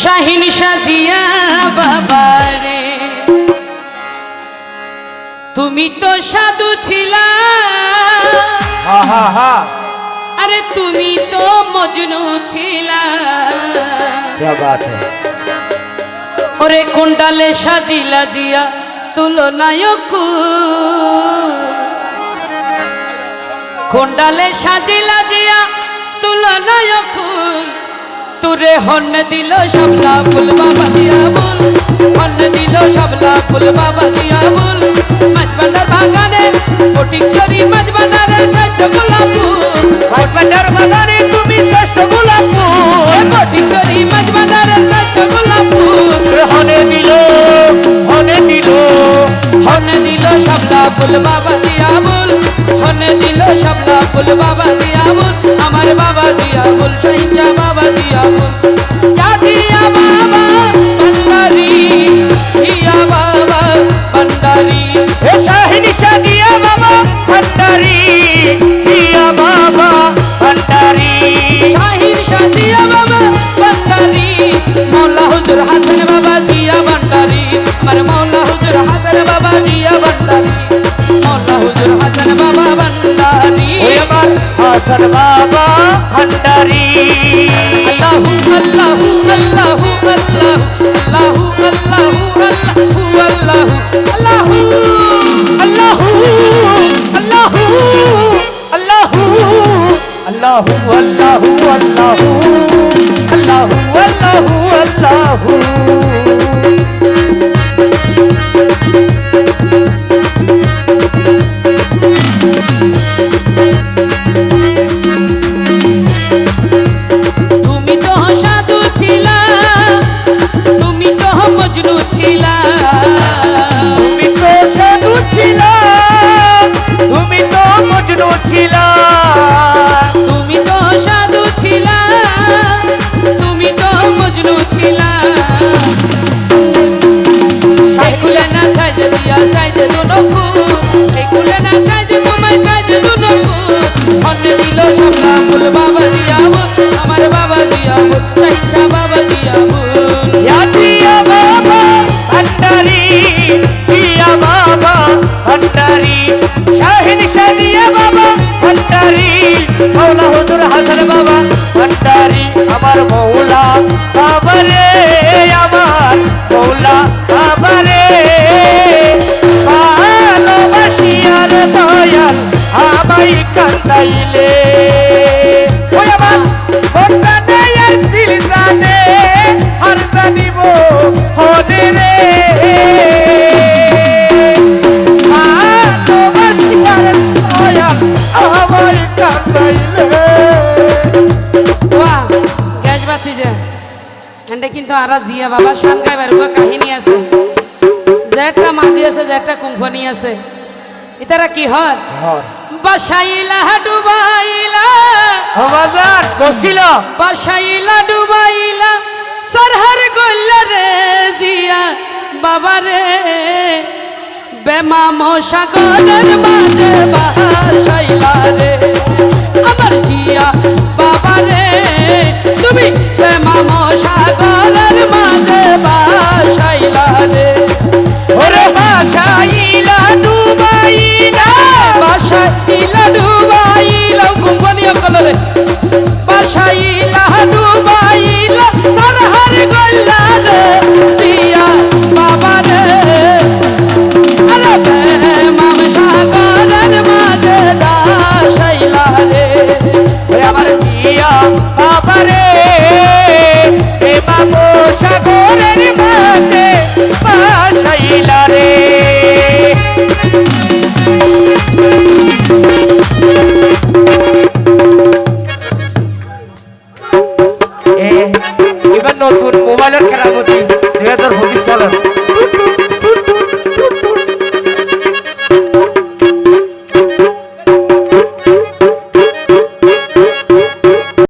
শাহিন সাজিয়া বাবারে তুমি তো সাধু ছিলা, আরে তুমি তো মজনু ছিলা। ওরে কুণ্ডালে সাজিলা জিয়া তুলনায়ক, কুণ্ডালে সাজিলা জিয়া তুলনায়ক। তুরে হন দিল সবলা ফুল বাবা দিয়া বল, হন দিল সবলা ফুল বাবা দিয়া বল। মাঝবান্ডার বাগানে ফটিক চরি, মাঝবান্ডারে শ্রেষ্ঠ গোলাপ ফুল, মাঝবান্ডার বাগানে তুমি শ্রেষ্ঠ গোলাপ ফুল। ফটিক চরি মাঝবান্ডারে শ্রেষ্ঠ গোলাপ ফুল। হনে দিল সবলা ফুল বাবা দিয়া বল, হনে দিল সবলা ফুল বাবা দিয়া বল। আমার বাবা দিয়া বল, শাহিনশা বাবা দিয়া বল। দিয়া বাবা ভান্ডারি, দিয়া বাবা ভান্ডারি, এ শাহিনশা দিয়া বাবা ভান্ডারি, দিয়া বাবা ভান্ডারি। শাহিনশা দিয়া বাবা ভান্ডারি, মৌলা হুজুর হাসান বাবা দিয়া ভান্ডারি। আমার মৌলা হুজুর হাসান বাবা দিয়া ভান্ডারি, মৌলা হুজুর হাসান বাবা ভান্ডারি। ওই আমার হাসান বাবা ভান্ডারি। আল্লাহু আল্লাহু আল্লাহু আল্লাহু আল্লাহু আল্লাহু আল্লাহু আল্লাহু আল্লাহু আল্লাহু আল্লাহু আল্লাহু আল্লাহু আল্লাহু আল্লাহু আল্লাহু। তুমি তো সাধু ছিলা, তুমি তো মজনু ছিলা। তুমি তো সাধু ছিলা, তুমি তো মজনু ছিলা। তুমি তো সাধু ছিলা, তুমি তো মজনু ছিলা। এগুলো না সাজে দিয়া সাজে দুনো ফুল, এগুলো না সাজে তোমায় সাজে দুনো ফুল। হনে দিল সবলা ফুল বাবা দিয়া বল, আমার বাবা দিয়া বল, শাহিনশা বাবা দিয়া বল। দিয়া বাবা ভান্ডারি, দিয়া বাবা ভান্ডারি। শাহিনশা দিয়া বাবা ভান্ডারি, মৌলা হুজুর হাসান বাবা ভান্ডারি। আমার মৌলা বাবা রে, আমার মৌলা বাবা রে। ভালোবাসিয়ার দয়াল আমায় কান্দাইলে, ওই আমার মনটা নেই আর দিল জানে, আর জানিব হনে রে। ভালোবাসিয়ার দয়াল আমায় কান্দাইলে। বাহ, গ্যাস বাতি যে এন্ডে কিন্তু আর জিয়া বাবা শান গাইবার কাহিনী আছে, যে একটা মাঝি আছে, যে একটা কুম্ফনি আছে। ইতারা কি হয় বাসাইলা ডুবাইলা, বাজার বসিল বাসাইলা ডুবাইলা সরহর গল্লা রে জিয়া বাবা রে। বেমাম সাগরের মাঝে বাসাইলা রে আমার জিয়া বাবা রে। তুমি বেমাম সাগরের মাঝে বাসাইলা রে। ওরে বাসাইলা ডুবাইলা, বাসাইলা ডুবাইলা কোম্পানিয়া কলরে। বাসাইলা ডুবাইলা সরহর গল্লা রে জিয়া বাবা রে। আরে বেমাম সাগরের মাঝে বাসাইলা রে। ওই আমার জিয়া বাবা রে। এ বাবু সাগরের মাঝে বাসাইলা রে। এবার নতুন মোবাইলের কেরামতি 2025 সালের